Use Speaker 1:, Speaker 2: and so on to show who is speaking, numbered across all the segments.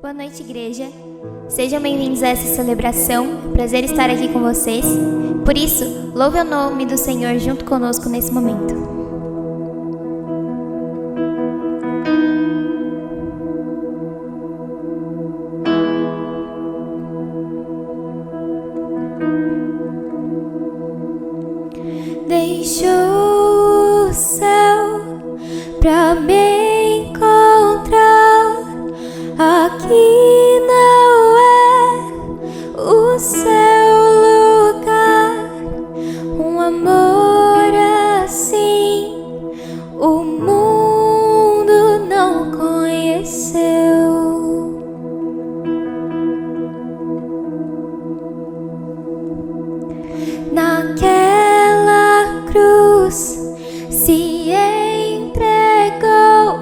Speaker 1: Boa noite, igreja. Sejam bem-vindos a essa celebração. É um prazer estar aqui com vocês. Por isso, louve o nome do Senhor junto conosco nesse momento. Deixou o céu pra me encontrar. Aqui não é o seu lugar. Um amor assim o mundo não conheceu. Naquela cruz se entregou,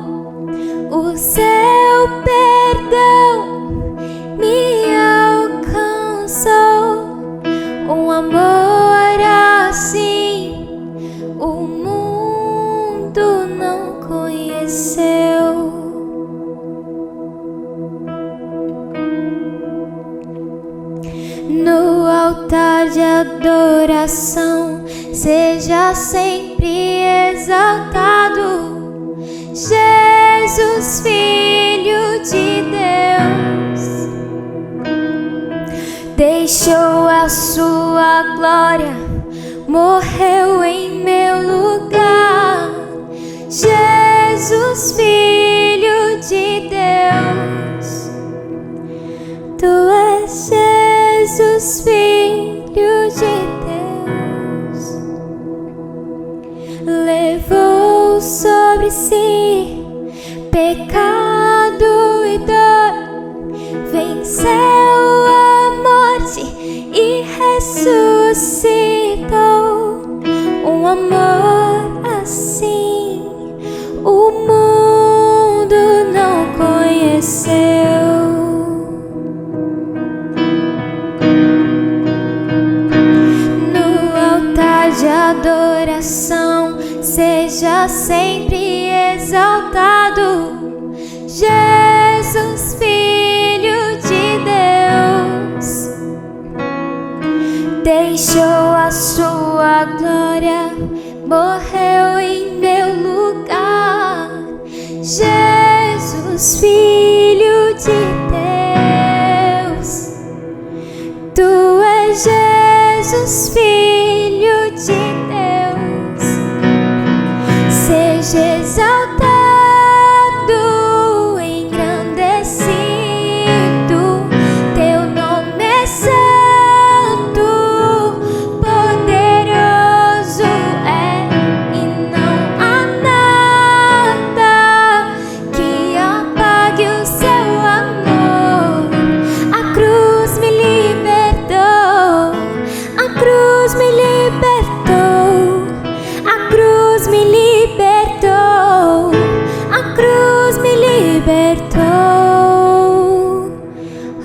Speaker 1: o seu perdão me alcançou. Um amor assim o mundo não conheceu. No altar de adoração, seja sempre exaltado, Jesus, Filho de Deus. Deixou a sua glória, morreu em meu lugar. Jesus, Filho de Deus. Tu és Jesus, Filho de Deus. Levou sobre si pecado e dor, venceu a morte e ressuscitou. Um amor assim o mundo não conheceu. No altar de adoração, seja sempre exaltado, Jesus, Filho de Deus. Deixou a sua glória, morreu em meu lugar. Jesus, Filho de Deus. Tu és Jesus, Filho de Deus. Seja exaltado, engrandecido. Teu nome é santo, poderoso é, e não há nada que apague o seu amor. A cruz me libertou, a cruz me libertou, a cruz me libertou, a cruz me libertou.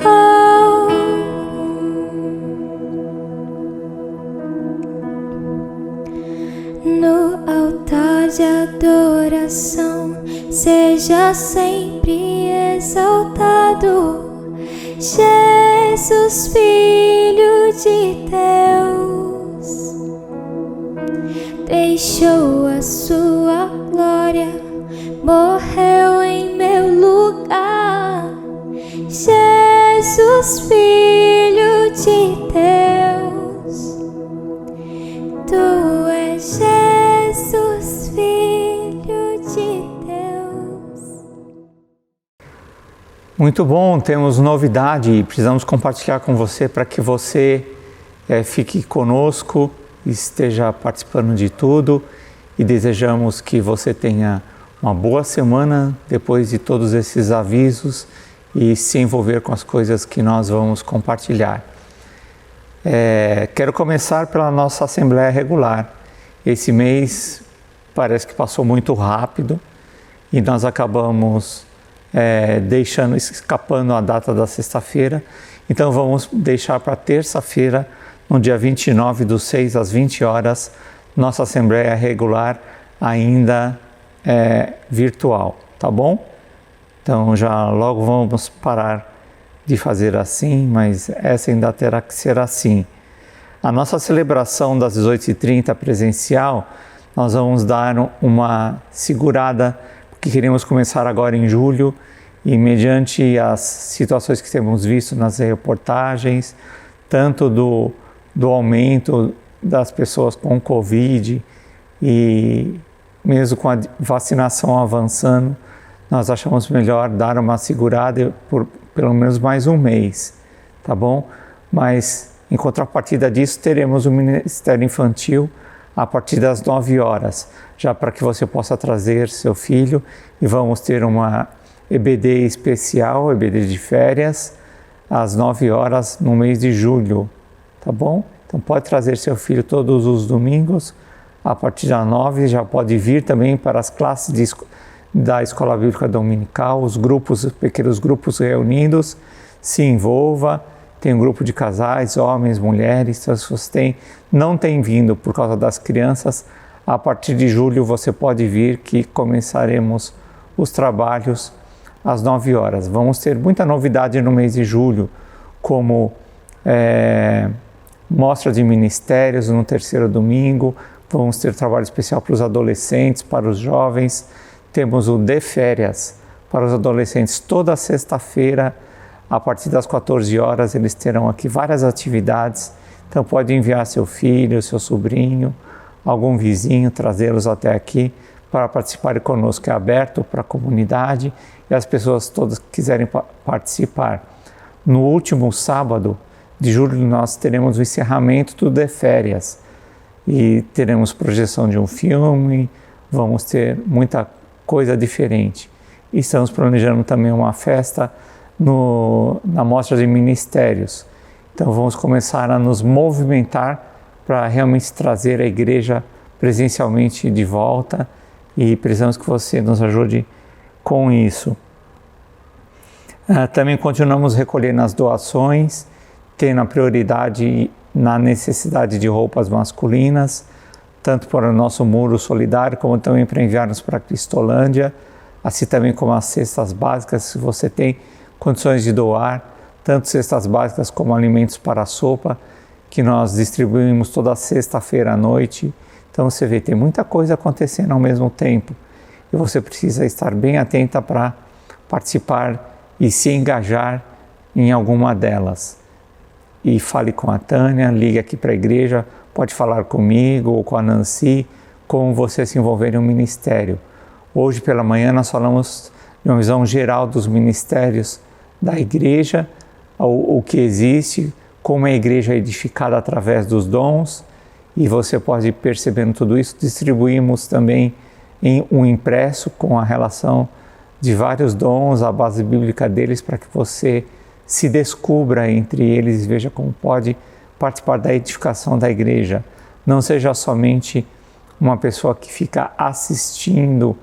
Speaker 1: Oh. No altar de adoração, seja sempre exaltado, Jesus, Filho de Deus. Deixou a sua glória, morreu em meu lugar. Jesus, Filho de Deus. Tu és Jesus, Filho de Deus.
Speaker 2: Muito bom, temos novidade e precisamos compartilhar com você para que você fique conosco, esteja participando de tudo, e desejamos que você tenha uma boa semana depois de todos esses avisos e se envolver com as coisas que nós vamos compartilhar. Quero começar pela nossa Assembleia Regular. Esse mês parece que passou muito rápido e nós acabamos escapando a data da sexta-feira. Então vamos deixar para terça-feira, no dia 29 do 6 às 20 horas, nossa Assembleia Regular ainda virtual. tá bom? Então já logo vamos parar de fazer assim, mas essa ainda terá que ser assim. A nossa celebração das 18h30 presencial, nós vamos dar uma segurada, porque queremos começar agora em julho, e mediante as situações que temos visto nas reportagens, tanto do aumento das pessoas com Covid e mesmo com a vacinação avançando, nós achamos melhor dar uma segurada por pelo menos mais um mês, tá bom? Mas em contrapartida disso, teremos o Ministério Infantil a partir das 9 horas, já para que você possa trazer seu filho, e vamos ter uma EBD especial, EBD de férias, às 9 horas no mês de julho, tá bom? Então pode trazer seu filho todos os domingos, a partir das 9, já pode vir também para as classes da Escola Bíblica Dominical, os pequenos grupos reunidos, se envolva, tem um grupo de casais, homens, mulheres, então se você não tem vindo por causa das crianças, a partir de julho você pode vir, que começaremos os trabalhos às 9 horas. Vamos ter muita novidade no mês de julho, como mostra de ministérios no terceiro domingo, vamos ter trabalho especial para os adolescentes, para os jovens, temos o de férias para os adolescentes toda sexta-feira, a partir das 14 horas eles terão aqui várias atividades, então pode enviar seu filho, seu sobrinho, algum vizinho, trazê-los até aqui para participarem conosco. É aberto para a comunidade e as pessoas todas que quiserem participar. No último sábado de julho nós teremos o encerramento do de férias e teremos projeção de um filme, vamos ter muita coisa diferente. E estamos planejando também uma festa na Mostra de Ministérios. Então vamos começar a nos movimentar para realmente trazer a igreja presencialmente de volta, e precisamos que você nos ajude com isso. Também continuamos recolhendo as doações, tendo a prioridade na necessidade de roupas masculinas, tanto para o nosso muro solidário, como também para enviarmos para a Cristolândia, assim também como as cestas básicas, se você tem condições de doar, tanto cestas básicas como alimentos para a sopa, que nós distribuímos toda sexta-feira à noite. Então você vê, tem muita coisa acontecendo ao mesmo tempo, e você precisa estar bem atenta para participar e se engajar em alguma delas. E fale com a Tânia, ligue aqui para a igreja, pode falar comigo ou com a Nancy, como você se envolver em um ministério. Hoje pela manhã nós falamos de uma visão geral dos ministérios da igreja, o que existe, como a igreja é edificada através dos dons, e você pode ir percebendo tudo isso. Distribuímos também em um impresso com a relação de vários dons, a base bíblica deles, para que você se descubra entre eles e veja como pode participar da edificação da igreja. Não seja somente uma pessoa que fica assistindo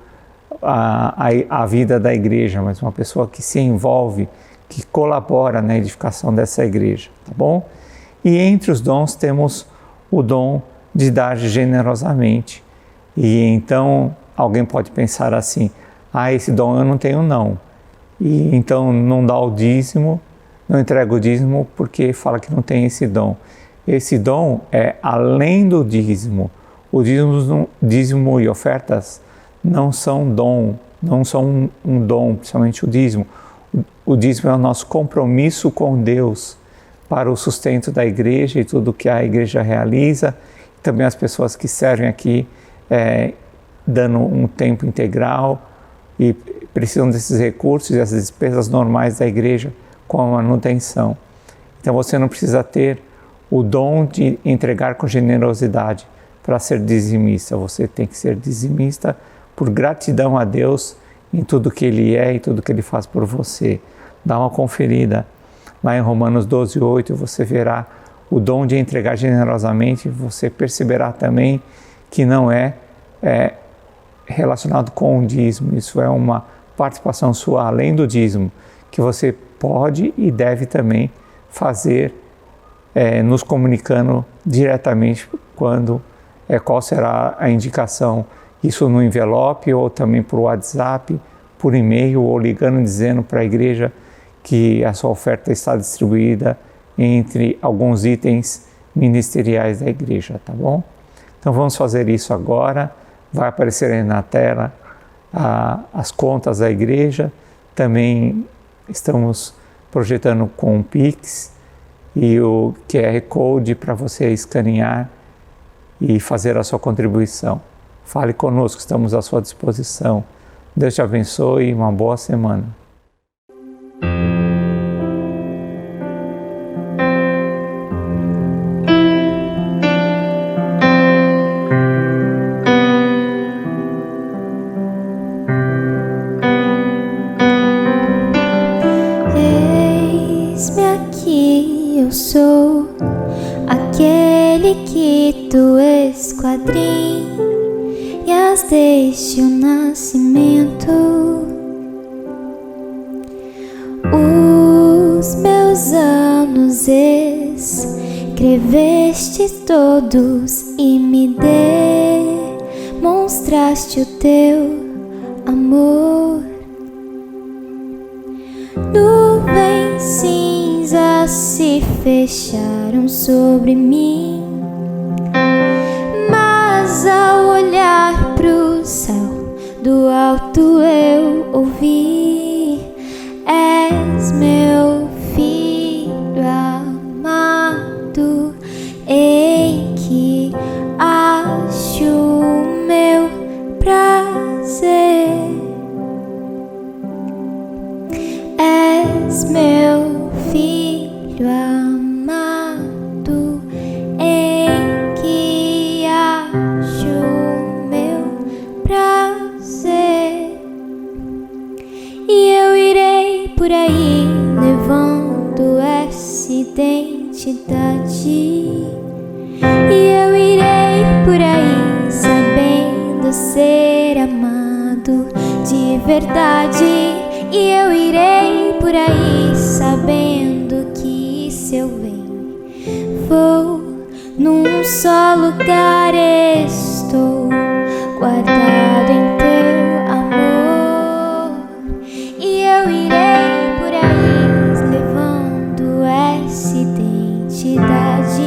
Speaker 2: a vida da igreja, mas uma pessoa que se envolve, que colabora na edificação dessa igreja, tá bom? E entre os dons temos o dom de dar generosamente. E então alguém pode pensar assim: esse dom eu não tenho não. E então não dá o dízimo, não entrega o dízimo porque fala que não tem esse dom. Esse dom é além do dízimo. O dízimo e ofertas não são dom, não são um dom, principalmente o dízimo. O dízimo é o nosso compromisso com Deus para o sustento da igreja e tudo que a igreja realiza. Também as pessoas que servem aqui dando um tempo integral e precisam desses recursos e as despesas normais da igreja com a manutenção. Então você não precisa ter o dom de entregar com generosidade para ser dizimista. Você tem que ser dizimista por gratidão a Deus em tudo que Ele é e tudo que Ele faz por você. Dá uma conferida lá em Romanos 12:8, você verá o dom de entregar generosamente. Você perceberá também que não é relacionado com o dízimo. Isso é uma participação sua além do dízimo, que você pode e deve também fazer, nos comunicando diretamente qual será a indicação, isso no envelope ou também por WhatsApp, por e-mail ou ligando dizendo para a igreja que a sua oferta está distribuída entre alguns itens ministeriais da igreja, tá bom? Então vamos fazer isso agora. Vai aparecer aí na tela as contas da igreja. Também estamos projetando com o Pix e o QR Code para você escanear e fazer a sua contribuição. Fale conosco, estamos à sua disposição. Deus te abençoe e uma boa semana.
Speaker 1: Eis-me aqui, eu sou aquele que tu esquadrinhas desde o nascimento. Os meus anos escreveste todos e me demonstraste o teu amor. Nuvens cinzas se fecharam sobre mim, mas ao olhar pro céu do alto eu ouvi: és meu filho amado, em que acho meu prazer. És meu filho amado, em que acho meu prazer. E eu irei por aí levando essa identidade. E eu irei por aí sabendo ser amado de verdade. E eu irei por aí sabendo que se eu venho, vou num só lugar, estou guardado em teu amor. E eu irei por aí levando essa identidade.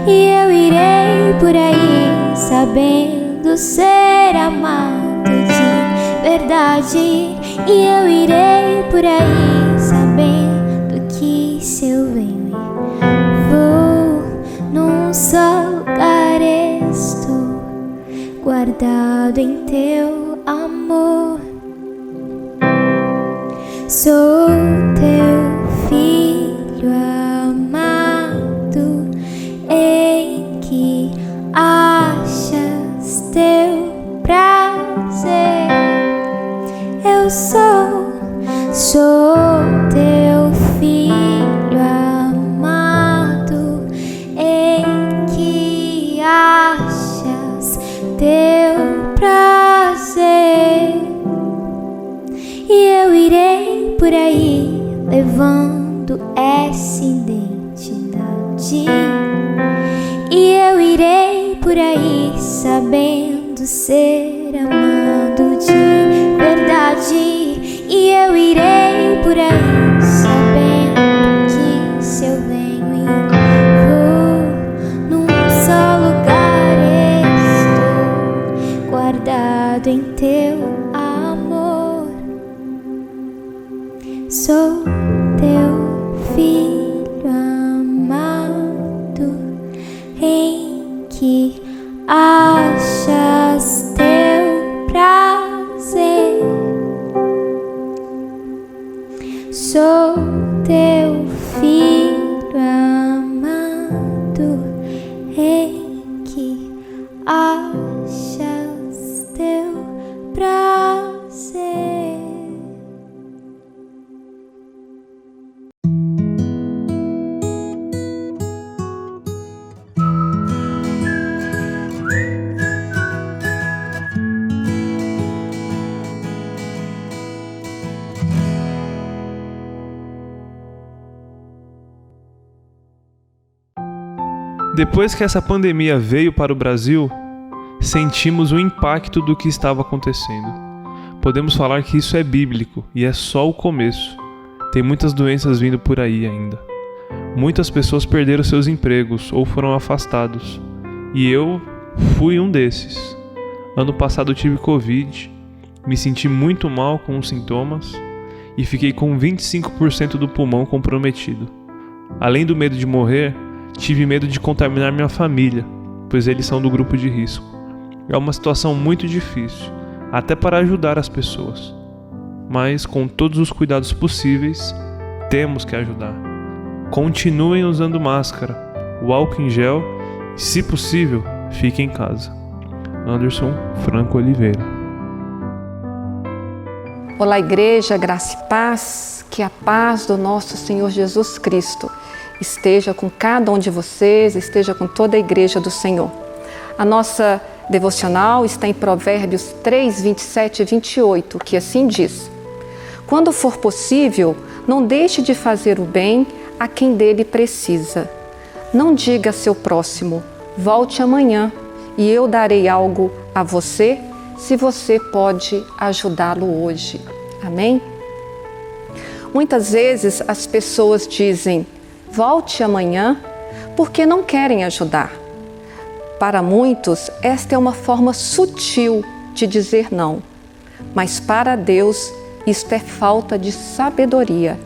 Speaker 1: E eu irei por aí sabendo ser amado de verdade. E eu irei por aí sabendo que se eu venho e vou num só lugar, estou guardado em teu amor. Sou teu filho amado, em que achas teu prazer. Eu sou teu filho amado, em que achas teu prazer. E eu irei por aí levando essa identidade. E eu irei por aí sabendo ser amado de verdade. E eu irei por aí sabendo que se eu venho e vou num só lugar, estou guardado em teu amor. Sou teu filho amado, em que achas teu prazer. Sou teu filho amado, em que achas teu prazer.
Speaker 3: Depois que essa pandemia veio para o Brasil, sentimos o impacto do que estava acontecendo. Podemos falar que isso é bíblico e é só o começo. Tem muitas doenças vindo por aí ainda. Muitas pessoas perderam seus empregos ou foram afastados. E eu fui um desses. Ano passado eu tive Covid, me senti muito mal com os sintomas e fiquei com 25% do pulmão comprometido. Além do medo de morrer, tive medo de contaminar minha família, pois eles são do grupo de risco. É uma situação muito difícil, até para ajudar as pessoas. Mas com todos os cuidados possíveis, temos que ajudar. Continuem usando máscara, o álcool em gel e, se possível, fiquem em casa. Anderson Franco Oliveira.
Speaker 4: Olá, igreja, graça e paz, que a paz do nosso Senhor Jesus Cristo esteja com cada um de vocês, esteja com toda a igreja do Senhor. A nossa devocional está em Provérbios 3, 27 e 28, que assim diz: quando for possível, não deixe de fazer o bem a quem dele precisa. Não diga a seu próximo, volte amanhã e eu darei algo a você, se você pode ajudá-lo hoje. Amém? Muitas vezes as pessoas dizem, volte amanhã, porque não querem ajudar. Para muitos, esta é uma forma sutil de dizer não, mas para Deus, isto é falta de sabedoria.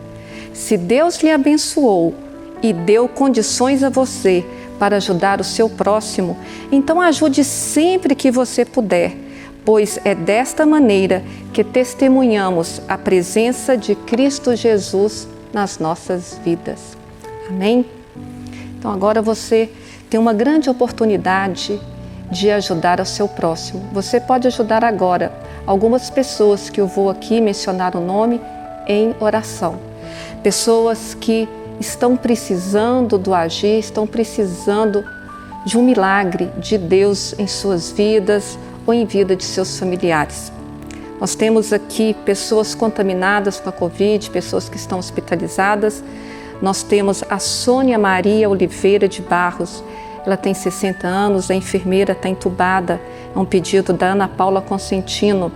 Speaker 4: Se Deus lhe abençoou e deu condições a você para ajudar o seu próximo, então ajude sempre que você puder, pois é desta maneira que testemunhamos a presença de Cristo Jesus nas nossas vidas. Amém? Então agora você tem uma grande oportunidade de ajudar o seu próximo. Você pode ajudar agora algumas pessoas que eu vou aqui mencionar o nome em oração. Pessoas que estão precisando do agir, estão precisando de um milagre de Deus em suas vidas ou em vida de seus familiares. Nós temos aqui pessoas contaminadas com a Covid, pessoas que estão hospitalizadas. Nós temos a Sônia Maria Oliveira de Barros. Ela tem 60 anos, a enfermeira está entubada. É um pedido da Ana Paula Consentino.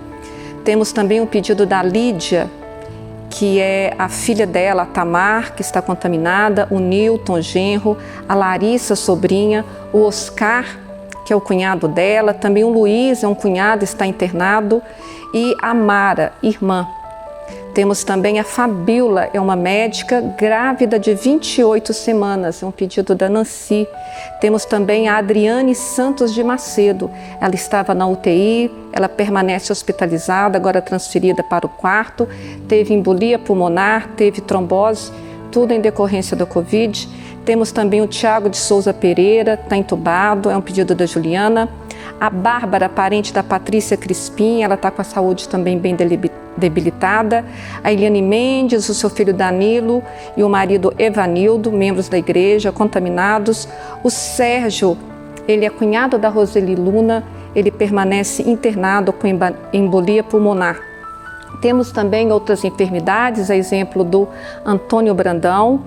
Speaker 4: Temos também um pedido da Lídia, que é a filha dela, a Tamar, que está contaminada, o Nilton, genro, a Larissa, sobrinha, o Oscar, que é o cunhado dela, também o Luiz, é um cunhado, está internado, e a Mara, irmã. Temos também a Fabíola, é uma médica grávida de 28 semanas, é um pedido da Nancy. Temos também a Adriane Santos de Macedo, ela estava na UTI, ela permanece hospitalizada, agora transferida para o quarto, teve embolia pulmonar, teve trombose, tudo em decorrência da Covid. Temos também o Tiago de Souza Pereira, está entubado, é um pedido da Juliana. A Bárbara, parente da Patrícia Crispim, ela está com a saúde também bem debilitada. A Eliane Mendes, o seu filho Danilo e o marido Evanildo, membros da igreja, contaminados. O Sérgio, ele é cunhado da Roseli Luna, ele permanece internado com embolia pulmonar. Temos também outras enfermidades, a exemplo do Antônio Brandão,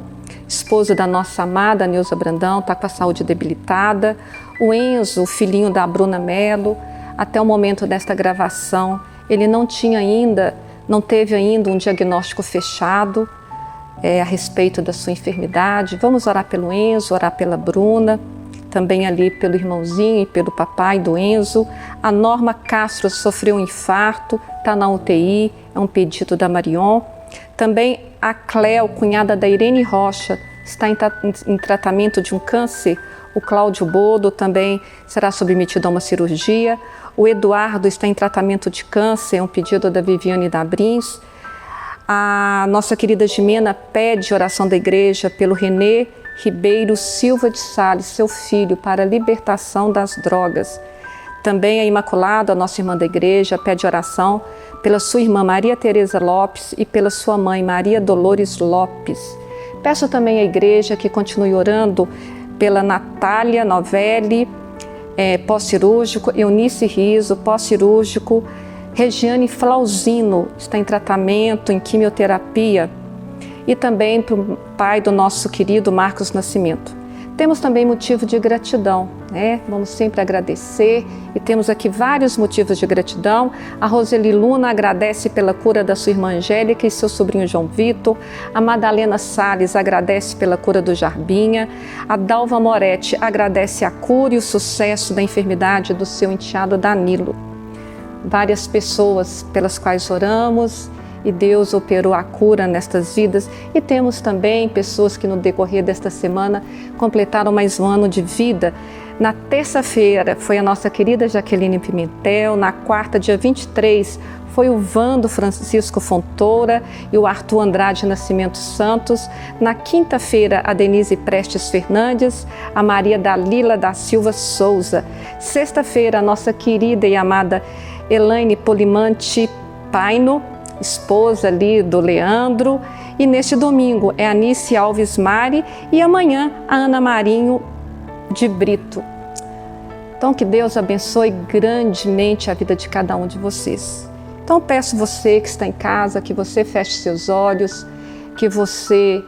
Speaker 4: esposo da nossa amada Neuza Brandão, está com a saúde debilitada. O Enzo, o filhinho da Bruna Mello, até o momento desta gravação, ele não teve ainda um diagnóstico fechado a respeito da sua enfermidade. Vamos orar pelo Enzo, orar pela Bruna, também ali pelo irmãozinho e pelo papai do Enzo. A Norma Castro sofreu um infarto, está na UTI, é um pedido da Marion. Também a Cléo, cunhada da Irene Rocha, está em tratamento de um câncer. O Cláudio Bodo também será submetido a uma cirurgia. O Eduardo está em tratamento de câncer, é um pedido da Viviane Dabrins. A nossa querida Jimena pede oração da igreja pelo Renê Ribeiro Silva de Sales, seu filho, para a libertação das drogas. Também a Imaculada, a nossa irmã da igreja, pede oração pela sua irmã Maria Tereza Lopes e pela sua mãe Maria Dolores Lopes. Peço também à igreja que continue orando pela Natália Novelli, pós-cirúrgico, Eunice Riso, pós-cirúrgico, Regiane Flauzino, está em tratamento, em quimioterapia, e também para o pai do nosso querido Marcos Nascimento. Temos também motivo de gratidão, né? Vamos sempre agradecer e temos aqui vários motivos de gratidão. A Roseli Luna agradece pela cura da sua irmã Angélica e seu sobrinho João Vitor. A Madalena Salles agradece pela cura do Jarbinha. A Dalva Moretti agradece a cura e o sucesso da enfermidade do seu enteado Danilo. Várias pessoas pelas quais oramos e Deus operou a cura nestas vidas. E temos também pessoas que no decorrer desta semana completaram mais um ano de vida. Na terça-feira foi a nossa querida Jaqueline Pimentel, na quarta, dia 23, foi o Vando Francisco Fontoura e o Arthur Andrade Nascimento Santos. Na quinta-feira, a Denise Prestes Fernandes, a Maria Dalila da Silva Souza. Sexta-feira, a nossa querida e amada Elaine Polimante Paino, esposa ali do Leandro, e neste domingo é a Anice Alves Mari e amanhã a Ana Marinho de Brito. Então que Deus abençoe grandemente a vida de cada um de vocês. Então peço você que está em casa, que você feche seus olhos, que você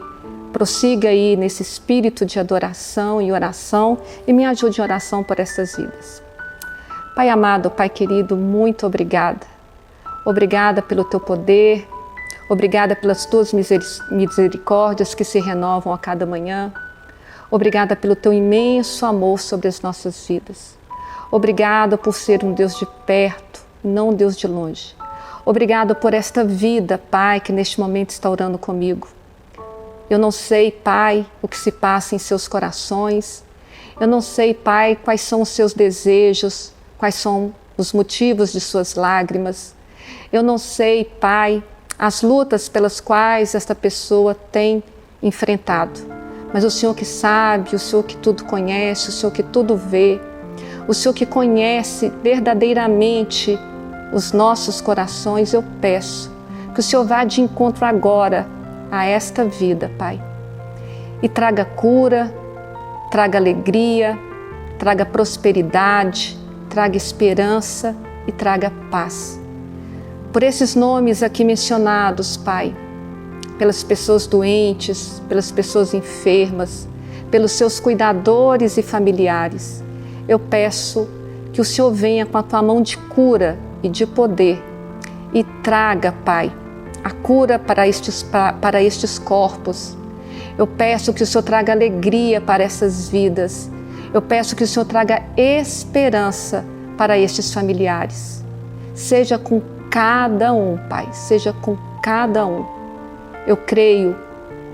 Speaker 4: prossiga aí nesse espírito de adoração e oração e me ajude em oração por essas vidas. Pai amado, Pai querido, muito obrigada. Obrigada pelo Teu poder, obrigada pelas Tuas misericórdias que se renovam a cada manhã. Obrigada pelo Teu imenso amor sobre as nossas vidas. Obrigada por ser um Deus de perto, não um Deus de longe. Obrigada por esta vida, Pai, que neste momento está orando comigo. Eu não sei, Pai, o que se passa em seus corações. Eu não sei, Pai, quais são os seus desejos, quais são os motivos de suas lágrimas. Eu não sei, Pai, as lutas pelas quais esta pessoa tem enfrentado. Mas o Senhor que sabe, o Senhor que tudo conhece, o Senhor que tudo vê, o Senhor que conhece verdadeiramente os nossos corações, eu peço que o Senhor vá de encontro agora a esta vida, Pai. E traga cura, traga alegria, traga prosperidade, traga esperança e traga paz. Por esses nomes aqui mencionados, Pai, pelas pessoas doentes, pelas pessoas enfermas, pelos seus cuidadores e familiares, eu peço que o Senhor venha com a Tua mão de cura e de poder e traga, Pai, a cura para estes corpos. Eu peço que o Senhor traga alegria para essas vidas. Eu peço que o Senhor traga esperança para estes familiares. Seja com cada um, Pai, seja com cada um. Eu creio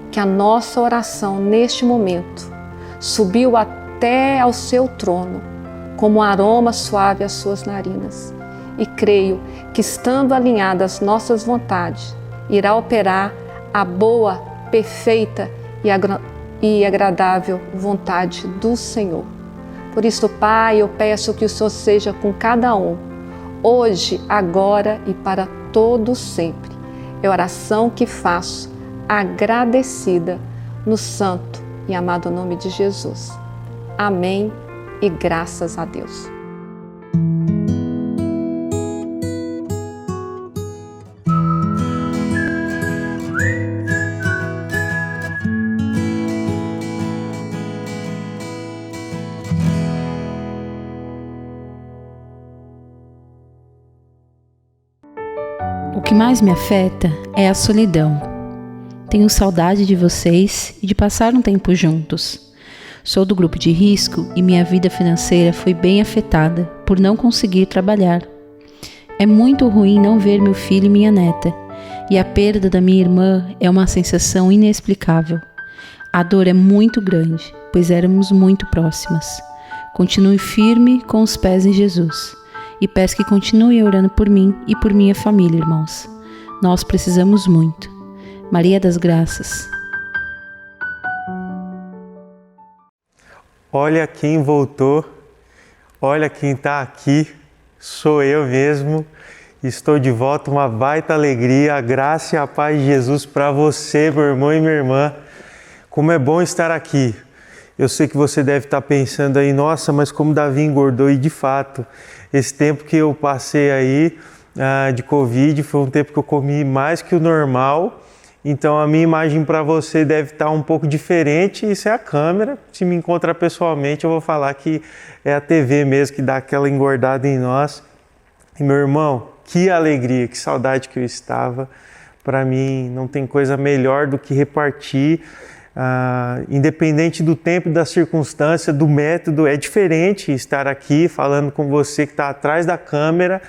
Speaker 4: que a nossa oração neste momento subiu até ao seu trono como um aroma suave às suas narinas. E creio que, estando alinhadas nossas vontades, irá operar a boa, perfeita e agradável vontade do Senhor. Por isso, Pai, eu peço que o Senhor seja com cada um, hoje, agora e para todo sempre. É a oração que faço, agradecida, no santo e amado nome de Jesus. Amém e graças a Deus.
Speaker 5: O que mais me afeta é a solidão. Tenho saudade de vocês e de passar um tempo juntos. Sou do grupo de risco e minha vida financeira foi bem afetada por não conseguir trabalhar. É muito ruim não ver meu filho e minha neta, e a perda da minha irmã é uma sensação inexplicável. A dor é muito grande, pois éramos muito próximas. Continue firme com os pés em Jesus. E peço que continue orando por mim e por minha família, irmãos. Nós precisamos muito. Maria das Graças.
Speaker 2: Olha quem voltou, olha quem está aqui, sou eu mesmo. Estou de volta, uma baita alegria, a graça e a paz de Jesus para você, meu irmão e minha irmã. Como é bom estar aqui. Eu sei que você deve estar pensando aí, nossa, mas como Davi engordou, e de fato, esse tempo que eu passei aí de Covid foi um tempo que eu comi mais que o normal
Speaker 6: Então a minha imagem para você deve estar um pouco diferente, isso é a câmera. Se me encontrar pessoalmente, eu vou falar que é a TV mesmo que dá aquela engordada em nós. E meu irmão, que alegria, que saudade que eu estava. Para mim não tem coisa melhor do que repartir, independente do tempo e da circunstância, do método. É diferente estar aqui falando com você que está atrás da câmera,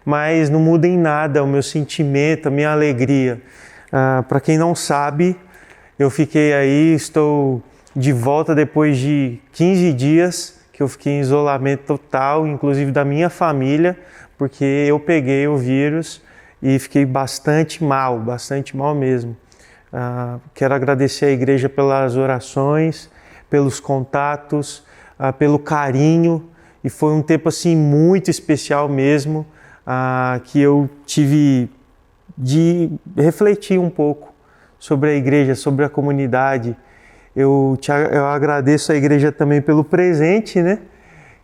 Speaker 6: mas não muda em nada o meu sentimento, a minha alegria. Para quem não sabe, eu fiquei aí, estou de volta depois de 15 dias que eu fiquei em isolamento total, inclusive da minha família, porque eu peguei o vírus e fiquei bastante mal mesmo. Quero agradecer à igreja pelas orações, pelos contatos, pelo carinho, e foi um tempo assim muito especial mesmo, que eu tive de refletir um pouco sobre a igreja, sobre a comunidade. Eu agradeço a igreja também pelo presente, né?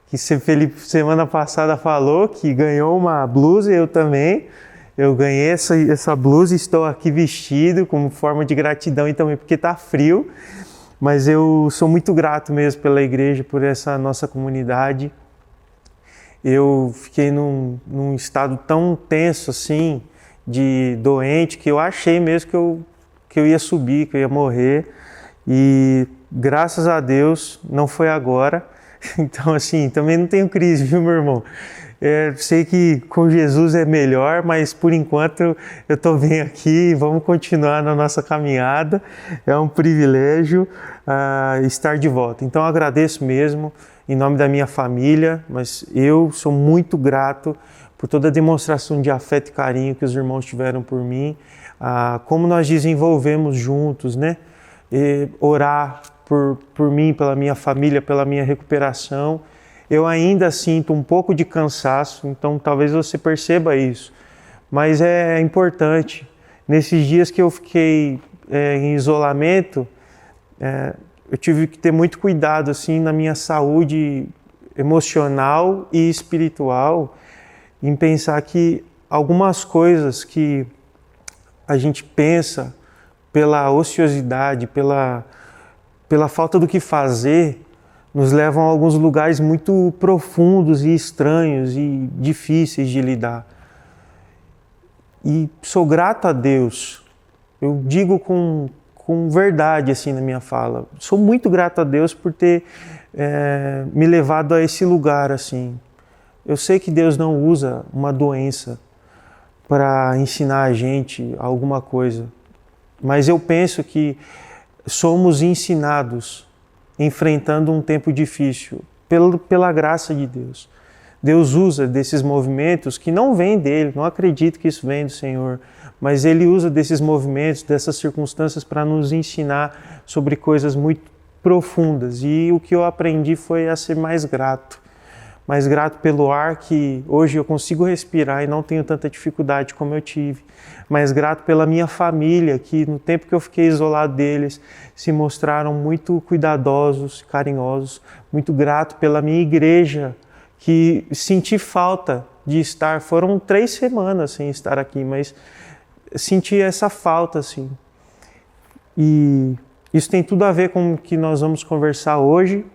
Speaker 6: Que Felipe semana passada falou que ganhou uma blusa, eu também. Eu ganhei essa blusa e estou aqui vestido como forma de gratidão e também porque está frio. Mas eu sou muito grato mesmo pela igreja, por essa nossa comunidade. Eu fiquei num estado tão tenso assim, de doente, que eu achei mesmo que eu ia subir, que eu ia morrer. E graças a Deus não foi agora. Então assim, também não tenho crise, viu, meu irmão? Sei que com Jesus é melhor, mas por enquanto eu estou bem aqui, vamos continuar na nossa caminhada. É um privilégio estar de volta. Então eu agradeço mesmo, em nome da minha família, mas eu sou muito grato por toda a demonstração de afeto e carinho que os irmãos tiveram por mim, como nós desenvolvemos juntos, né? Orar por mim, pela minha família, pela minha recuperação. Eu ainda sinto um pouco de cansaço, então talvez você perceba isso, mas é importante. Nesses dias que eu fiquei em isolamento, eu tive que ter muito cuidado assim, na minha saúde emocional e espiritual, em pensar que algumas coisas que a gente pensa pela ociosidade, pela falta do que fazer, nos levam a alguns lugares muito profundos e estranhos e difíceis de lidar. E sou grato a Deus, eu digo com verdade assim na minha fala, sou muito grato a Deus por ter me levado a esse lugar assim. Eu sei que Deus não usa uma doença para ensinar a gente alguma coisa, mas eu penso que somos ensinados enfrentando um tempo difícil pela graça de Deus. Deus usa desses movimentos que não vêm dele, não acredito que isso vem do Senhor, mas Ele usa desses movimentos, dessas circunstâncias para nos ensinar sobre coisas muito profundas. E o que eu aprendi foi a ser mais grato pelo ar que hoje eu consigo respirar e não tenho tanta dificuldade como eu tive, mais grato pela minha família, que no tempo que eu fiquei isolado deles, se mostraram muito cuidadosos, carinhosos, muito grato pela minha igreja, que senti falta de estar, foram 3 semanas sem estar aqui, mas senti essa falta, assim. E isso tem tudo a ver com o que nós vamos conversar hoje.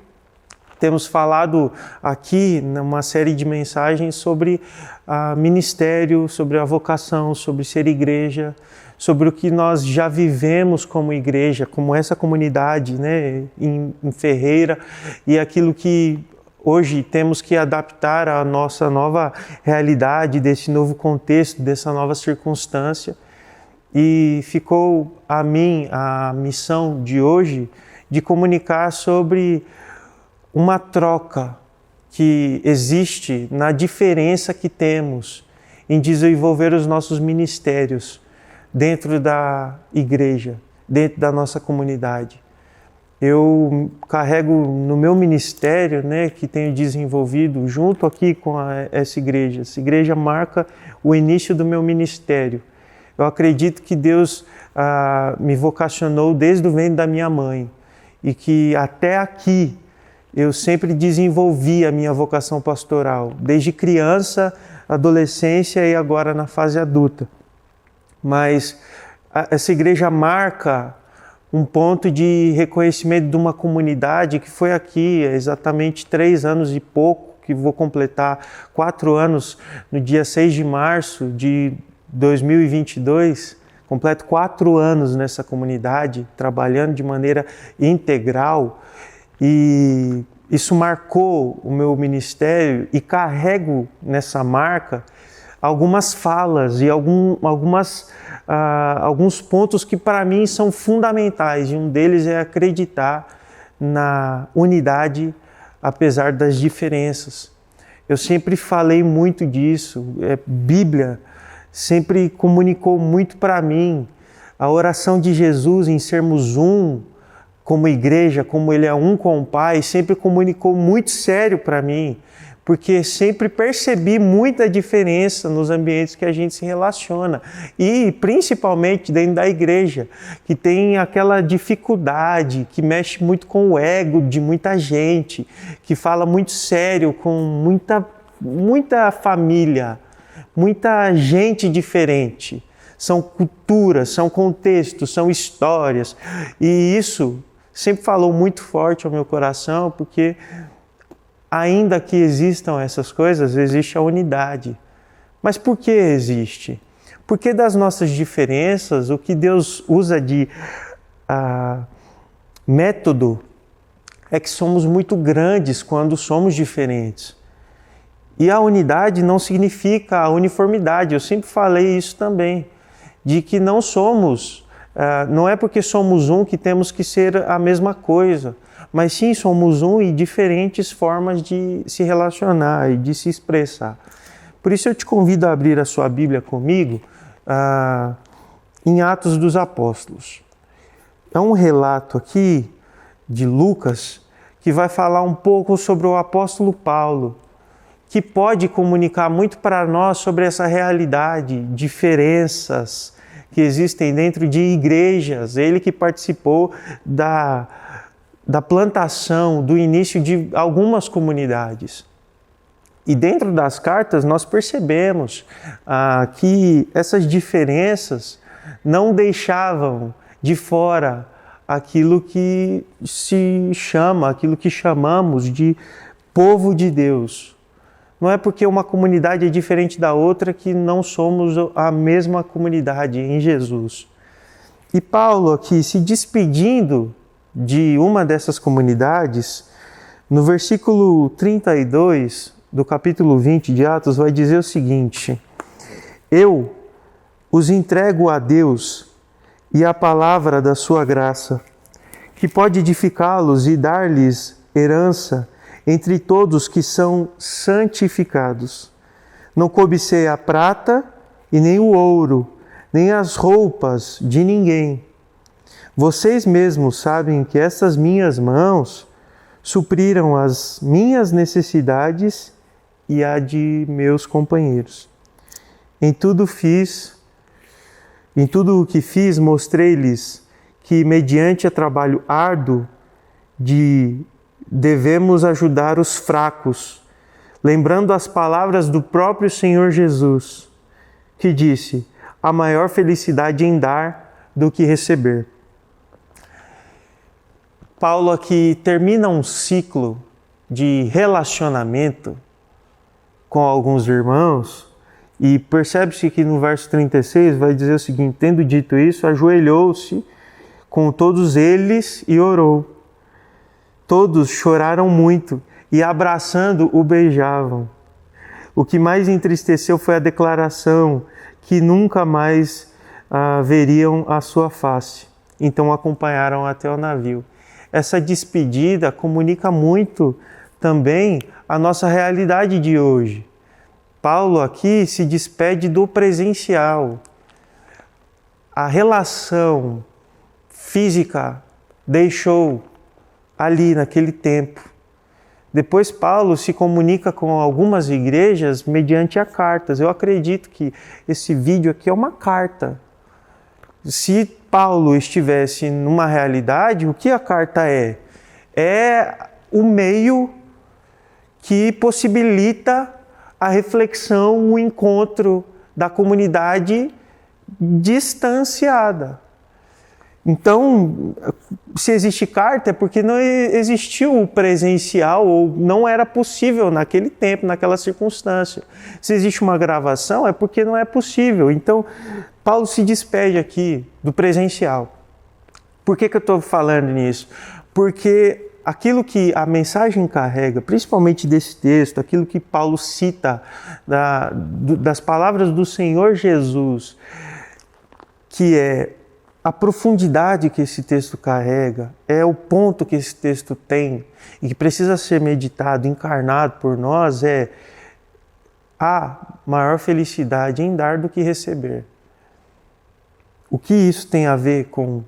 Speaker 6: Temos falado aqui numa série de mensagens sobre ministério, sobre a vocação, sobre ser igreja, sobre o que nós já vivemos como igreja, como essa comunidade, né, em Ferreira, e aquilo que hoje temos que adaptar à nossa nova realidade, desse novo contexto, dessa nova circunstância. E ficou a mim a missão de hoje de comunicar sobre uma troca que existe na diferença que temos em desenvolver os nossos ministérios dentro da igreja, dentro da nossa comunidade. Eu carrego no meu ministério, né, que tenho desenvolvido junto aqui com essa igreja. Essa igreja marca o início do meu ministério. Eu acredito que Deus me vocacionou desde o ventre da minha mãe e que até aqui eu sempre desenvolvi a minha vocação pastoral, desde criança, adolescência e agora na fase adulta. Mas essa igreja marca um ponto de reconhecimento de uma comunidade que foi aqui há exatamente 3 anos e pouco, que vou completar 4 anos no dia 6 de março de 2022. Completo 4 anos nessa comunidade, trabalhando de maneira integral, e isso marcou o meu ministério, e carrego nessa marca algumas falas e alguns pontos que para mim são fundamentais, e um deles é acreditar na unidade apesar das diferenças. Eu sempre falei muito disso, Bíblia sempre comunicou muito para mim. A oração de Jesus em sermos um como igreja, como Ele é um com o Pai, sempre comunicou muito sério para mim, porque sempre percebi muita diferença nos ambientes que a gente se relaciona, e principalmente dentro da igreja, que tem aquela dificuldade, que mexe muito com o ego de muita gente, que fala muito sério com muita família, muita gente diferente. São culturas, são contextos, são histórias, e isso sempre falou muito forte ao meu coração, porque ainda que existam essas coisas, existe a unidade. Mas por que existe? Porque das nossas diferenças, o que Deus usa de método é que somos muito grandes quando somos diferentes. E a unidade não significa a uniformidade. Eu sempre falei isso também, de que não somos, não é porque somos um que temos que ser a mesma coisa, mas sim somos um e diferentes formas de se relacionar e de se expressar. Por isso eu te convido a abrir a sua Bíblia comigo em Atos dos Apóstolos. É um relato aqui de Lucas que vai falar um pouco sobre o apóstolo Paulo, que pode comunicar muito para nós sobre essa realidade, diferenças que existem dentro de igrejas. Ele que participou da plantação, do início de algumas comunidades. E dentro das cartas nós percebemos que essas diferenças não deixavam de fora aquilo que aquilo que chamamos de povo de Deus. Não é porque uma comunidade é diferente da outra que não somos a mesma comunidade em Jesus. E Paulo aqui, se despedindo de uma dessas comunidades, no versículo 32 do capítulo 20 de Atos, vai dizer o seguinte: eu os entrego a Deus e à palavra da sua graça, que pode edificá-los e dar-lhes herança entre todos que são santificados. Não cobicei a prata e nem o ouro, nem as roupas de ninguém. Vocês mesmos sabem que essas minhas mãos supriram as minhas necessidades e a de meus companheiros. Em tudo o que fiz, mostrei-lhes que, mediante trabalho árduo, devemos ajudar os fracos, lembrando as palavras do próprio Senhor Jesus, que disse: há maior felicidade em dar do que receber. Paulo aqui termina um ciclo de relacionamento com alguns irmãos, e percebe-se que no verso 36 vai dizer o seguinte: tendo dito isso, ajoelhou-se com todos eles e orou. Todos choraram muito e, abraçando, o beijavam. O que mais entristeceu foi a declaração que nunca mais veriam a sua face. Então acompanharam até o navio. Essa despedida comunica muito também a nossa realidade de hoje. Paulo aqui se despede do presencial. A relação física deixou ali naquele tempo. Depois Paulo se comunica com algumas igrejas mediante a cartas. Eu acredito que esse vídeo aqui é uma carta. Se Paulo estivesse numa realidade, o que a carta é? É o meio que possibilita a reflexão, o encontro da comunidade distanciada. Então, se existe carta é porque não existiu o presencial ou não era possível naquele tempo, naquela circunstância. Se existe uma gravação é porque não é possível. Então, Paulo se despede aqui do presencial. Por que eu estou falando nisso? Porque aquilo que a mensagem carrega, principalmente desse texto, aquilo que Paulo cita das palavras do Senhor Jesus, que é a profundidade que esse texto carrega, é o ponto que esse texto tem e que precisa ser meditado, encarnado por nós, é a maior felicidade em dar do que receber. O que isso tem a ver com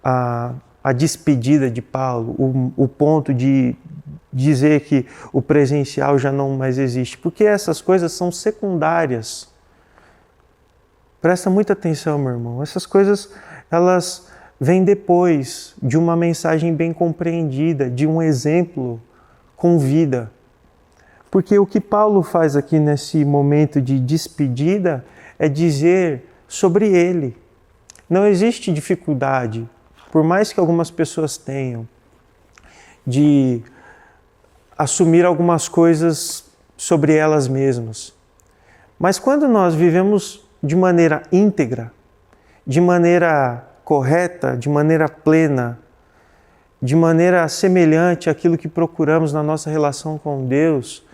Speaker 6: a despedida de Paulo, o ponto de dizer que o presencial já não mais existe? Porque essas coisas são secundárias. Presta muita atenção, meu irmão. Essas coisas, elas vêm depois de uma mensagem bem compreendida, de um exemplo com vida. Porque o que Paulo faz aqui nesse momento de despedida é dizer sobre ele. Não existe dificuldade, por mais que algumas pessoas tenham, de assumir algumas coisas sobre elas mesmas. Mas quando nós vivemos de maneira íntegra, de maneira correta, de maneira plena, de maneira semelhante àquilo que procuramos na nossa relação com Deus,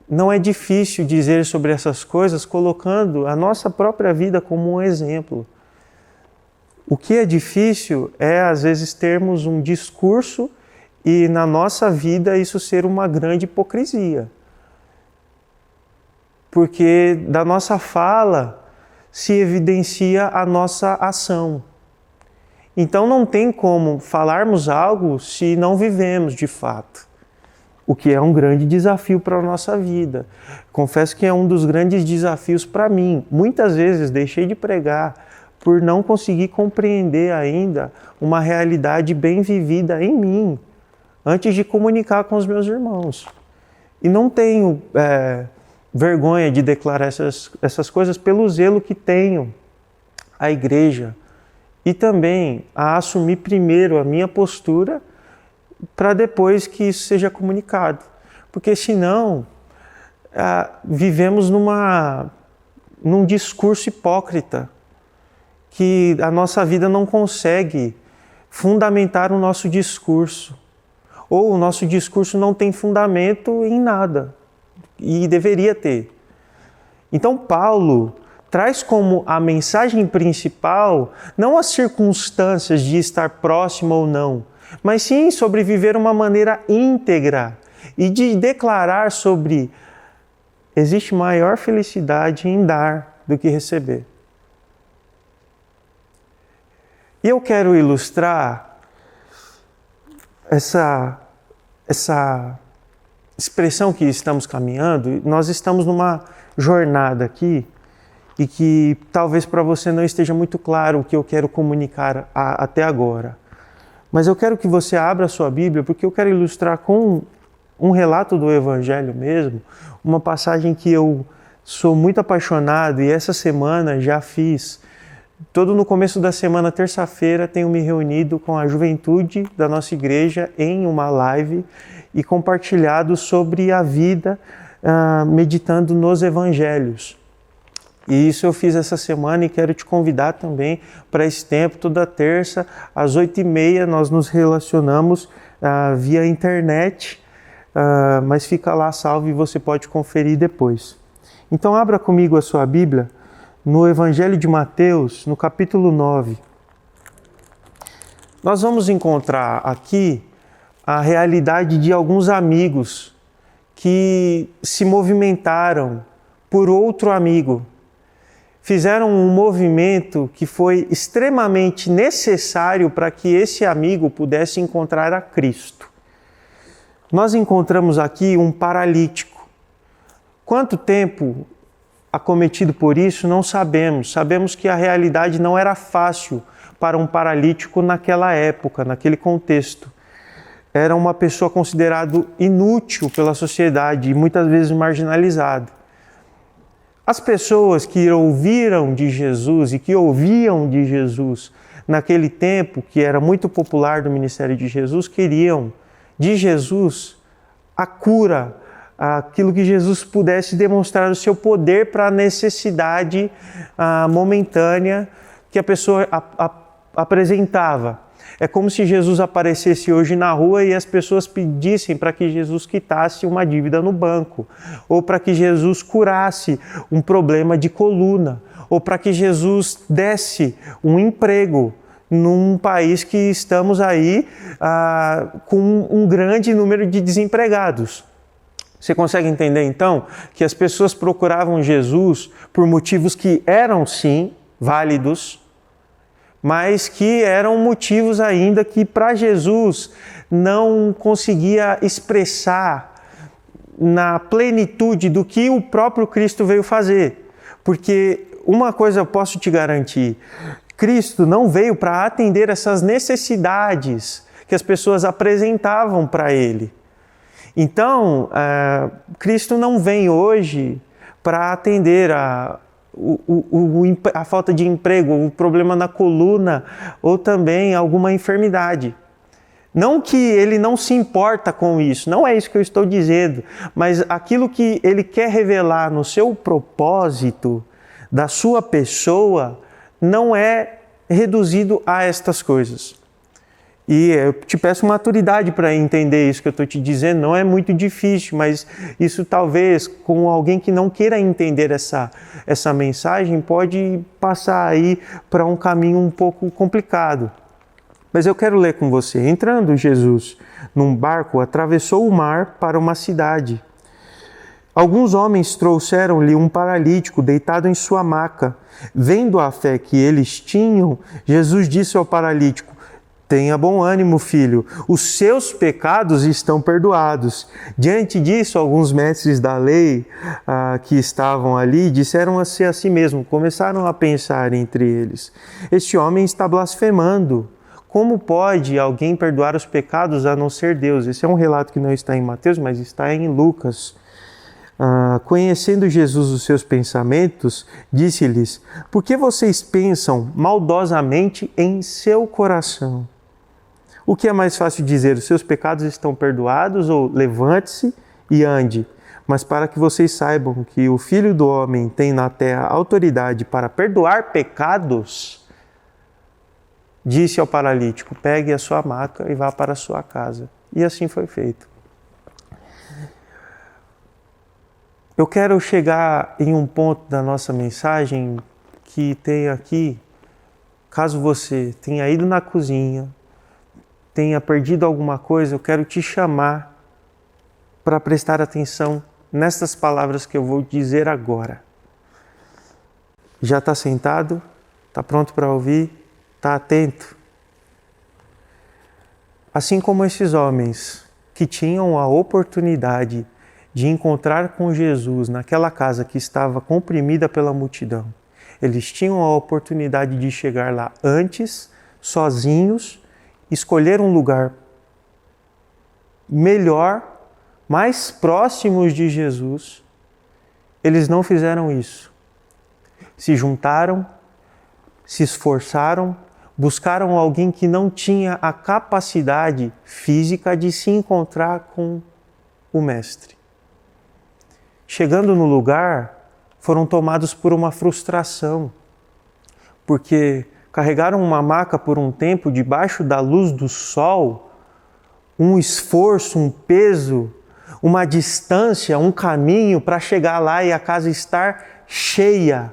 Speaker 6: não é difícil dizer sobre essas coisas colocando a nossa própria vida como um exemplo. O que é difícil é, às vezes, termos um discurso e, na nossa vida, isso ser uma grande hipocrisia. Porque da nossa fala se evidencia a nossa ação. Então não tem como falarmos algo se não vivemos de fato, o que é um grande desafio para a nossa vida. Confesso que é um dos grandes desafios para mim. Muitas vezes deixei de pregar por não conseguir compreender ainda uma realidade bem vivida em mim, antes de comunicar com os meus irmãos. E não tenho vergonha de declarar essas coisas pelo zelo que tenho à igreja e também a assumir primeiro a minha postura para depois que isso seja comunicado. Porque senão vivemos num discurso hipócrita que a nossa vida não consegue fundamentar o nosso discurso. Ou o nosso discurso não tem fundamento em nada. E deveria ter. Então Paulo traz como a mensagem principal não as circunstâncias de estar próximo ou não, mas sim sobre viver uma maneira íntegra e de declarar sobre existe maior felicidade em dar do que receber. E eu quero ilustrar essa expressão que estamos caminhando. Nós estamos numa jornada aqui e que talvez para você não esteja muito claro o que eu quero comunicar até agora. Mas eu quero que você abra a sua Bíblia, porque eu quero ilustrar com um relato do Evangelho mesmo, uma passagem que eu sou muito apaixonado e essa semana já fiz. Todo no começo da semana, terça-feira, tenho me reunido com a juventude da nossa igreja em uma live e compartilhado sobre a vida, meditando nos evangelhos. E isso eu fiz essa semana e quero te convidar também para esse tempo. Toda terça, às 8h30, nós nos relacionamos via internet, mas fica lá salvo e você pode conferir depois. Então abra comigo a sua Bíblia no Evangelho de Mateus, no capítulo 9. Nós vamos encontrar aqui a realidade de alguns amigos que se movimentaram por outro amigo. Fizeram um movimento que foi extremamente necessário para que esse amigo pudesse encontrar a Cristo. Nós encontramos aqui um paralítico. Quanto tempo acometido por isso, não sabemos. Sabemos que a realidade não era fácil para um paralítico naquela época, naquele contexto. Era uma pessoa considerada inútil pela sociedade e muitas vezes marginalizada. As pessoas que ouviram de Jesus e que ouviam de Jesus naquele tempo, que era muito popular do ministério de Jesus, queriam de Jesus a cura, aquilo que Jesus pudesse demonstrar o seu poder para a necessidade momentânea que a pessoa apresentava. É como se Jesus aparecesse hoje na rua e as pessoas pedissem para que Jesus quitasse uma dívida no banco, ou para que Jesus curasse um problema de coluna, ou para que Jesus desse um emprego num país que estamos aí com um grande número de desempregados. Você consegue entender então que as pessoas procuravam Jesus por motivos que eram sim válidos, mas que eram motivos ainda que para Jesus não conseguia expressar na plenitude do que o próprio Cristo veio fazer. Porque uma coisa eu posso te garantir, Cristo não veio para atender essas necessidades que as pessoas apresentavam para Ele. Então, Cristo não vem hoje para atender a falta de emprego, o problema na coluna ou também alguma enfermidade. Não que ele não se importa com isso, não é isso que eu estou dizendo, mas aquilo que ele quer revelar no seu propósito, da sua pessoa, não é reduzido a estas coisas. E eu te peço maturidade para entender isso que eu estou te dizendo, não é muito difícil, mas isso talvez com alguém que não queira entender essa mensagem pode passar aí para um caminho um pouco complicado. Mas eu quero ler com você. Entrando Jesus num barco, atravessou o mar para uma cidade. Alguns homens trouxeram-lhe um paralítico deitado em sua maca. Vendo a fé que eles tinham, Jesus disse ao paralítico: tenha bom ânimo, filho, os seus pecados estão perdoados. Diante disso, alguns mestres da lei que estavam ali disseram-se a si mesmos, começaram a pensar entre eles: este homem está blasfemando. Como pode alguém perdoar os pecados a não ser Deus? Esse é um relato que não está em Mateus, mas está em Lucas. Conhecendo Jesus os seus pensamentos, disse-lhes: por que vocês pensam maldosamente em seu coração? O que é mais fácil dizer, os seus pecados estão perdoados, ou levante-se e ande? Mas para que vocês saibam que o Filho do Homem tem na terra autoridade para perdoar pecados, disse ao paralítico: pegue a sua maca e vá para a sua casa. E assim foi feito. Eu quero chegar em um ponto da nossa mensagem que tem aqui, caso você tenha ido na cozinha, tenha perdido alguma coisa, eu quero te chamar para prestar atenção nestas palavras que eu vou dizer agora. Já está sentado? Está pronto para ouvir? Está atento? Assim como esses homens que tinham a oportunidade de encontrar com Jesus naquela casa que estava comprimida pela multidão, eles tinham a oportunidade de chegar lá antes, sozinhos, escolher um lugar melhor, mais próximos de Jesus. Eles não fizeram isso. Se juntaram, se esforçaram, buscaram alguém que não tinha a capacidade física de se encontrar com o Mestre. Chegando no lugar, foram tomados por uma frustração, porque carregaram uma maca por um tempo debaixo da luz do sol, um esforço, um peso, uma distância, um caminho para chegar lá e a casa estar cheia.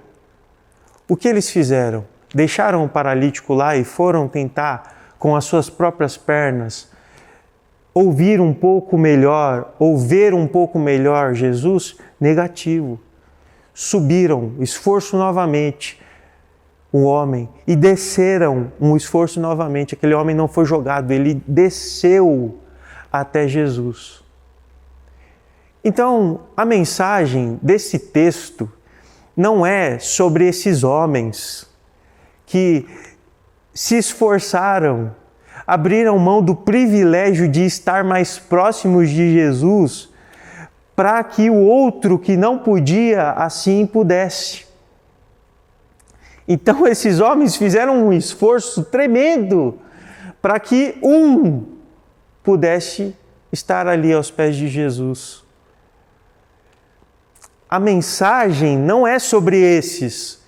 Speaker 6: O que eles fizeram? Deixaram o paralítico lá e foram tentar, com as suas próprias pernas, ouvir um pouco melhor, ou ver um pouco melhor Jesus? Negativo. Subiram, esforço novamente, o homem, e desceram um esforço novamente. Aquele homem não foi jogado, ele desceu até Jesus. Então, a mensagem desse texto não é sobre esses homens que se esforçaram, abriram mão do privilégio de estar mais próximos de Jesus para que o outro que não podia, assim pudesse. Então esses homens fizeram um esforço tremendo para que um pudesse estar ali aos pés de Jesus. A mensagem não é sobre esses,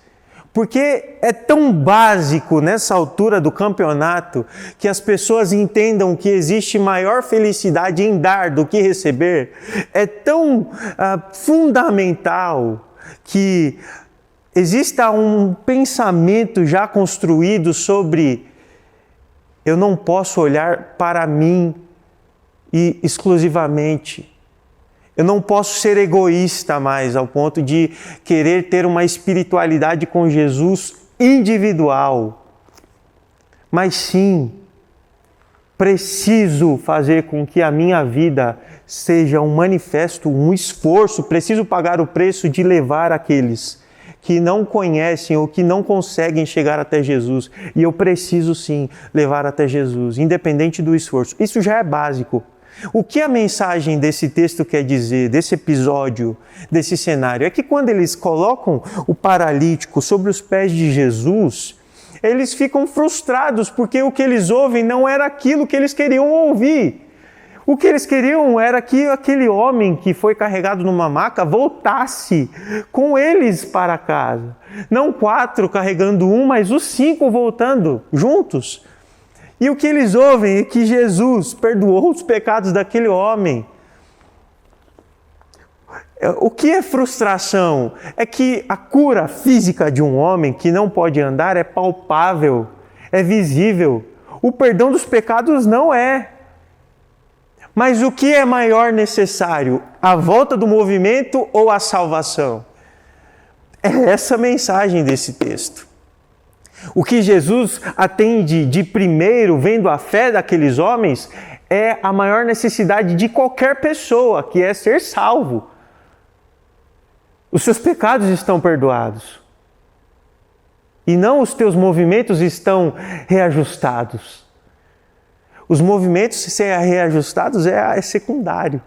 Speaker 6: porque é tão básico nessa altura do campeonato que as pessoas entendam que existe maior felicidade em dar do que receber. É tão fundamental que exista um pensamento já construído sobre eu não posso olhar para mim e exclusivamente. Eu não posso ser egoísta mais ao ponto de querer ter uma espiritualidade com Jesus individual. Mas sim, preciso fazer com que a minha vida seja um manifesto, um esforço. Preciso pagar o preço de levar aqueles que não conhecem ou que não conseguem chegar até Jesus. E eu preciso sim levar até Jesus, independente do esforço. Isso já é básico. O que a mensagem desse texto quer dizer, desse episódio, desse cenário? É que quando eles colocam o paralítico sobre os pés de Jesus, eles ficam frustrados porque o que eles ouvem não era aquilo que eles queriam ouvir. O que eles queriam era que aquele homem que foi carregado numa maca voltasse com eles para casa. Não 4 carregando um, mas os 5 voltando juntos. E o que eles ouvem é que Jesus perdoou os pecados daquele homem. O que é frustração? É que a cura física de um homem que não pode andar é palpável, é visível. O perdão dos pecados não é. Mas o que é maior necessário? A volta do movimento ou a salvação? É essa a mensagem desse texto. O que Jesus atende de primeiro, vendo a fé daqueles homens, é a maior necessidade de qualquer pessoa, que é ser salvo. Os seus pecados estão perdoados. E não os teus movimentos estão reajustados. Os movimentos ser reajustados é secundário.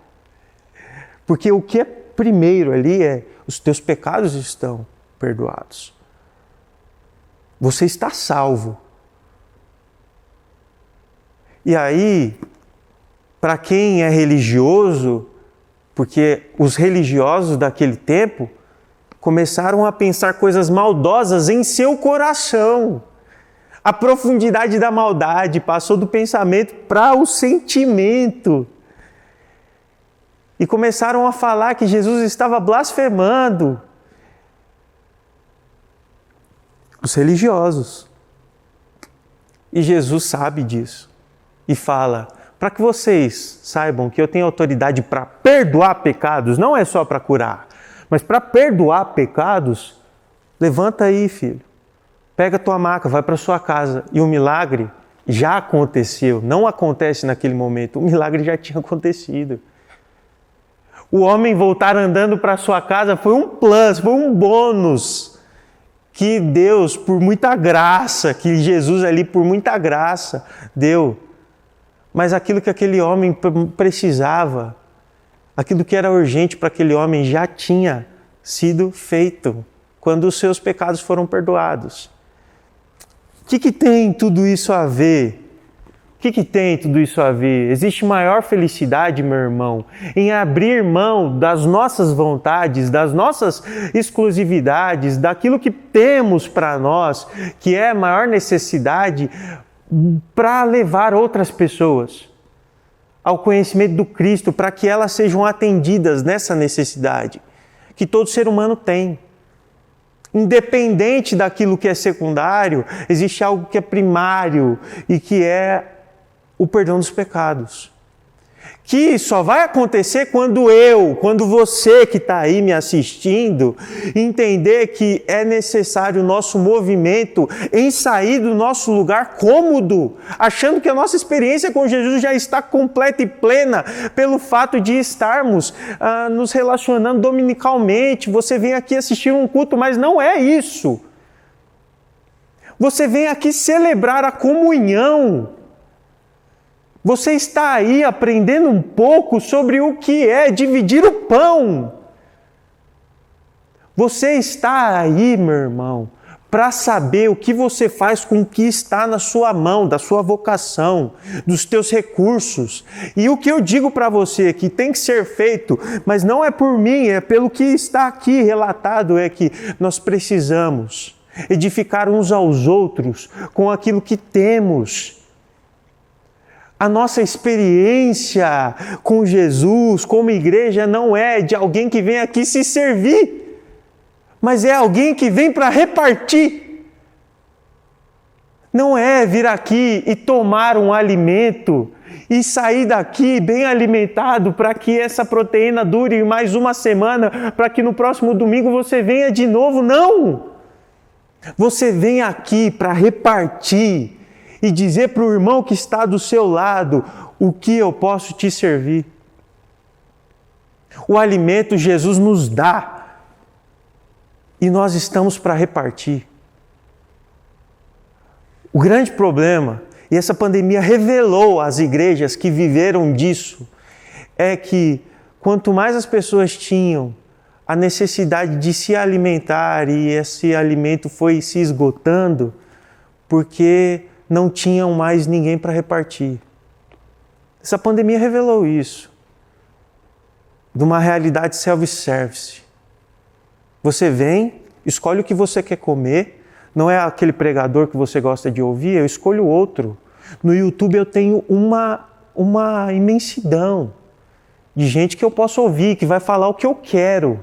Speaker 6: Porque o que é primeiro ali é os teus pecados estão perdoados. Você está salvo. E aí, para quem é religioso, porque os religiosos daquele tempo começaram a pensar coisas maldosas em seu coração. A profundidade da maldade passou do pensamento para o sentimento. E começaram a falar que Jesus estava blasfemando. Os religiosos. E Jesus sabe disso. E fala, para que vocês saibam que eu tenho autoridade para perdoar pecados, não é só para curar, mas para perdoar pecados, levanta aí, filho. Pega a tua maca, vai para sua casa. E o milagre já aconteceu. Não acontece naquele momento. O milagre já tinha acontecido. O homem voltar andando para sua casa foi um plus, foi um bônus. Que Deus, por muita graça, que Jesus ali por muita graça deu. Mas aquilo que aquele homem precisava, aquilo que era urgente para aquele homem já tinha sido feito quando os seus pecados foram perdoados. O que tem tudo isso a ver? O que tem tudo isso a ver? Existe maior felicidade, meu irmão, em abrir mão das nossas vontades, das nossas exclusividades, daquilo que temos para nós, que é a maior necessidade, para levar outras pessoas ao conhecimento do Cristo, para que elas sejam atendidas nessa necessidade que todo ser humano tem. Independente daquilo que é secundário, existe algo que é primário e que é o perdão dos pecados. Que só vai acontecer quando você que está aí me assistindo, entender que é necessário o nosso movimento em sair do nosso lugar cômodo, achando que a nossa experiência com Jesus já está completa e plena pelo fato de estarmos nos relacionando dominicalmente. Você vem aqui assistir um culto, mas não é isso. Você vem aqui celebrar a comunhão. Você está aí aprendendo um pouco sobre o que é dividir o pão. Você está aí, meu irmão, para saber o que você faz com o que está na sua mão, da sua vocação, dos teus recursos. E o que eu digo para você que tem que ser feito, mas não é por mim, é pelo que está aqui relatado, é que nós precisamos edificar uns aos outros com aquilo que temos. A nossa experiência com Jesus, como igreja, não é de alguém que vem aqui se servir, mas é alguém que vem para repartir. Não é vir aqui e tomar um alimento e sair daqui bem alimentado para que essa proteína dure mais uma semana, para que no próximo domingo você venha de novo. Não! Você vem aqui para repartir e dizer para o irmão que está do seu lado o que eu posso te servir. O alimento Jesus nos dá e nós estamos para repartir. O grande problema, e essa pandemia revelou às igrejas que viveram disso, é que quanto mais as pessoas tinham a necessidade de se alimentar e esse alimento foi se esgotando, porque não tinham mais ninguém para repartir. Essa pandemia revelou isso, de uma realidade self-service. Você vem, escolhe o que você quer comer, não é aquele pregador que você gosta de ouvir, eu escolho outro. No YouTube eu tenho uma imensidão de gente que eu posso ouvir, que vai falar o que eu quero.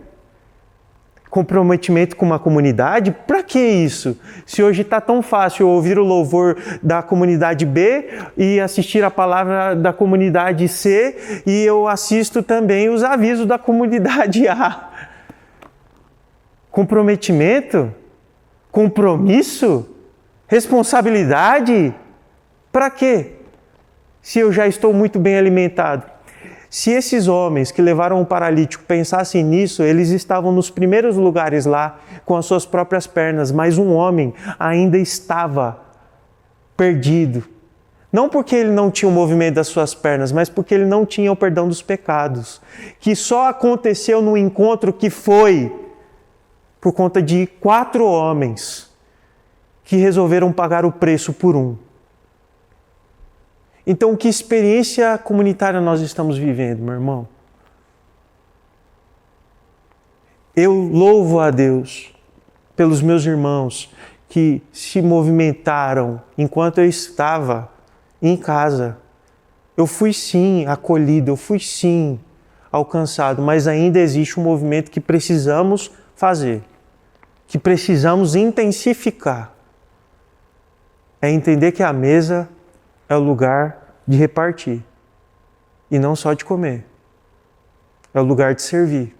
Speaker 6: Comprometimento com uma comunidade? Para que isso? Se hoje está tão fácil ouvir o louvor da comunidade B e assistir a palavra da comunidade C e eu assisto também os avisos da comunidade A. Comprometimento? Compromisso? Responsabilidade? Para quê? Se eu já estou muito bem alimentado. Se esses homens que levaram o paralítico pensassem nisso, eles estavam nos primeiros lugares lá, com as suas próprias pernas, mas um homem ainda estava perdido. Não porque ele não tinha o movimento das suas pernas, mas porque ele não tinha o perdão dos pecados, que só aconteceu no encontro que foi por conta de 4 homens que resolveram pagar o preço por um. Então, que experiência comunitária nós estamos vivendo, meu irmão? Eu louvo a Deus pelos meus irmãos que se movimentaram enquanto eu estava em casa. Eu fui sim acolhido, eu fui sim alcançado, mas ainda existe um movimento que precisamos fazer, que precisamos intensificar. É entender que a mesa é o lugar de repartir e não só de comer. É o lugar de servir.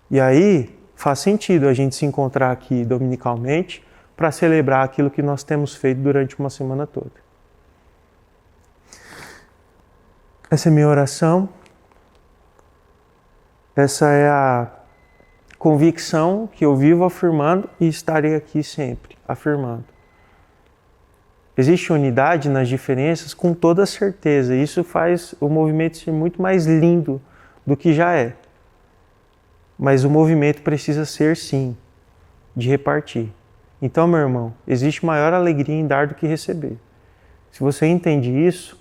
Speaker 6: E aí faz sentido a gente se encontrar aqui dominicalmente para celebrar aquilo que nós temos feito durante uma semana toda. Essa é a minha oração. Essa é a convicção que eu vivo afirmando e estarei aqui sempre afirmando. Existe unidade nas diferenças com toda certeza. Isso faz o movimento ser muito mais lindo do que já é. Mas o movimento precisa ser, sim, de repartir. Então, meu irmão, existe maior alegria em dar do que receber. Se você entende isso,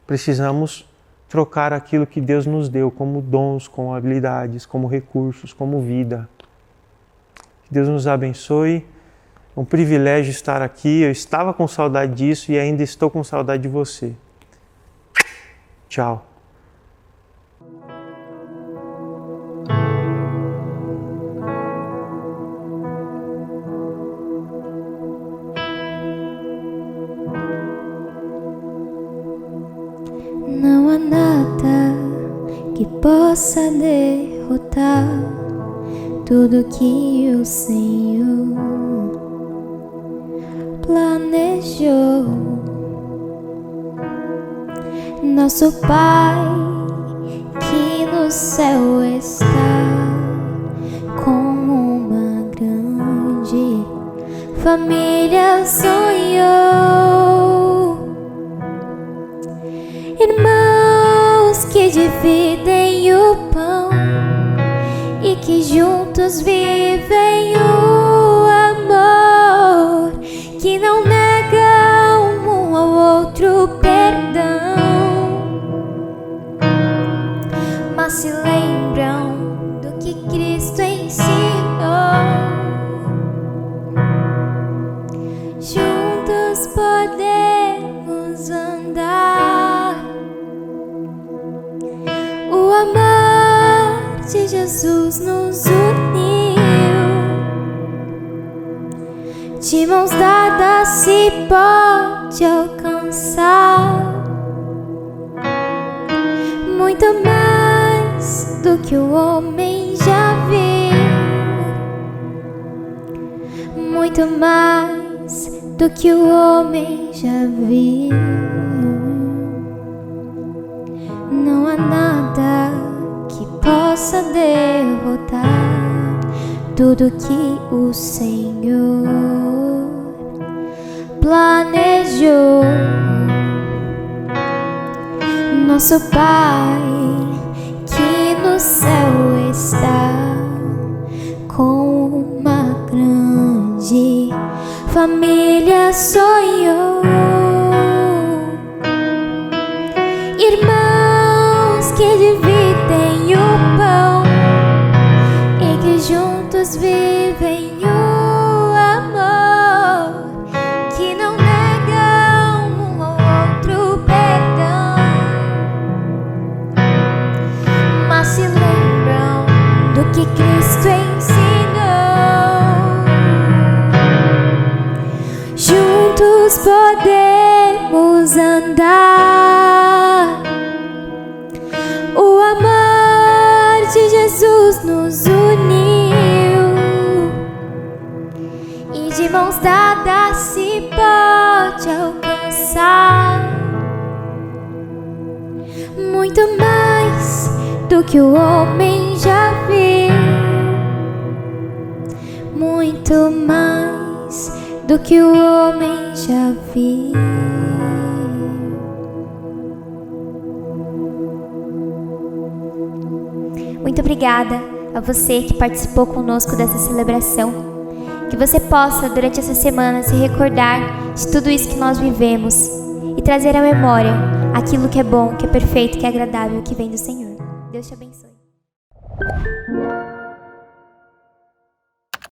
Speaker 6: precisamos trocar aquilo que Deus nos deu como dons, como habilidades, como recursos, como vida. Que Deus nos abençoe. É um privilégio estar aqui. Eu estava com saudade disso e ainda estou com saudade de você. Tchau.
Speaker 1: Não há nada que possa derrotar tudo que o Senhor planejou. Nosso Pai que no céu está, como uma grande família sonhou. dividem o pão e que juntos vivem o amor, que não negam um ao outro perdão, mas se lembram do que Cristo ensinou. Juntos podemos andar. O amor de Jesus nos uniu. De mãos dadas se pode alcançar muito mais do que o homem já viu, muito mais do que o homem já viu. Não há nada que possa derrotar tudo que o Senhor planejou. Nosso Pai que no céu está, com uma grande família sonhou. Irmãos que dividem o pão e que juntos vivem o amor, que não negam um ao outro perdão, mas se lembram do que Cristo ensinou. Juntos podemos andar. O amor de Jesus nos uniu, e de mãos dadas se pode alcançar muito mais do que o homem já viu, muito mais do que o homem já viu. Muito obrigada a você que participou conosco dessa celebração. Que você possa, durante essa semana, se recordar de tudo isso que nós vivemos e trazer à memória aquilo que é bom, que é perfeito, que é agradável, que vem do Senhor. Deus te abençoe.